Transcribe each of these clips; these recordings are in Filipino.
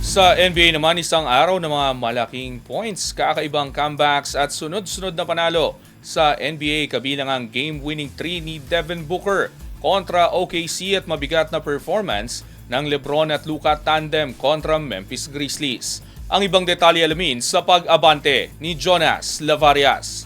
Sa NBA naman, isang araw ng mga malaking points, kakaibang comebacks at sunod-sunod na panalo sa NBA kabilang ang game-winning 3 ni Devin Booker kontra OKC at mabigat na performance ng LeBron at Luka tandem kontra Memphis Grizzlies. Ang ibang detalye alamin sa pag-abante ni Jonas Lavarias.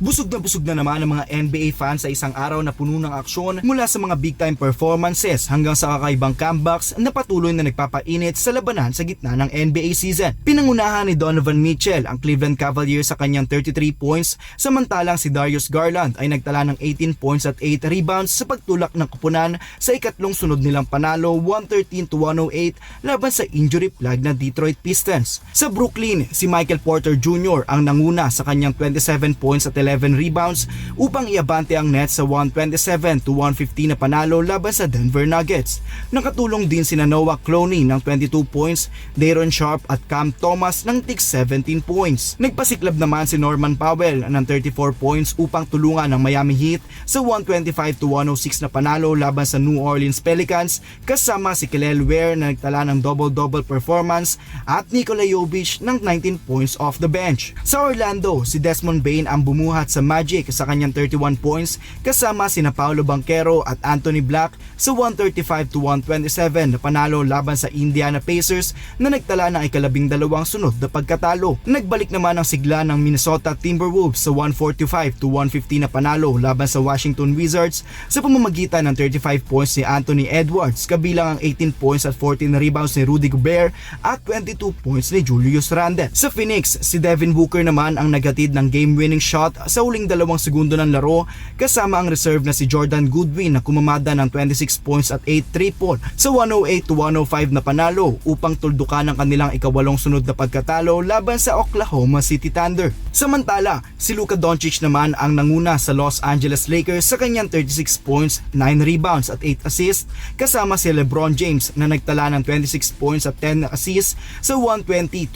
Busog na naman ang mga NBA fans sa isang araw na puno ng aksyon mula sa mga big-time performances hanggang sa kakaibang comebacks na patuloy na nagpapainit sa labanan sa gitna ng NBA season. Pinangunahan ni Donovan Mitchell ang Cleveland Cavaliers sa kanyang 33 points, samantalang si Darius Garland ay nagtala ng 18 points at 8 rebounds sa pagtulak ng kupunan sa ikatlong sunod nilang panalo 113-108 laban sa injury plague na Detroit Pistons. Sa Brooklyn, si Michael Porter Jr. ang nanguna sa kanyang 27 points at 11 rebounds upang iabante ang Nets sa 127-115 na panalo laban sa Denver Nuggets. Nakatulong din sina Noah Clowney ng 22 points, Daron Sharp at Cam Thomas ng tig 17 points. Nagpasiklab naman si Norman Powell ng 34 points upang tulungan ang Miami Heat sa 125-106 na panalo laban sa New Orleans Pelicans, kasama si Kelly Ware na nagtala ng double-double performance at Nikola Jovic ng 19 points off the bench. Sa Orlando, si Desmond Bane ang bumuhat sa Magic sa kanyang 31 points kasama sina Paolo Banchero at Anthony Black sa 135-127 na panalo laban sa Indiana Pacers na nagtala ng ikalabing-dalawang sunod na pagkatalo. Nagbalik naman ang sigla ng Minnesota Timberwolves sa 145-115 na panalo laban sa Washington Wizards sa pamamagitan ng 35 points ni Anthony Edwards kabilang ang 18 points at 14 rebounds ni Rudy Gobert at 22 points ni Julius Randle. Sa Phoenix, si Devin Booker naman ang naghatid ng game-winning shot sa huling 2 segundo ng laro kasama ang reserve na si Jordan Goodwin na kumamada ng 26 points at 8 triple sa 108-105 na panalo upang tuldukan ang kanilang ikawalong sunod na pagkatalo laban sa Oklahoma City Thunder. Samantala, si Luka Doncic naman ang nanguna sa Los Angeles Lakers sa kanyang 36 points, 9 rebounds at 8 assists kasama si LeBron James na nagtala ng 26 points at 10 assists sa 120-114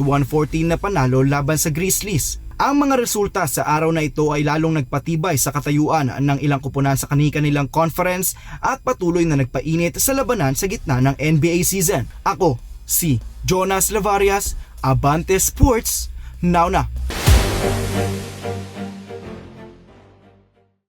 na panalo laban sa Grizzlies. Ang mga resulta sa araw na ito ay lalong nagpatibay sa katayuan ng ilang kupunan sa kanilang conference at patuloy na nagpainit sa labanan sa gitna ng NBA season. Ako, si Jonas Lavarias, Abante Sports, now na!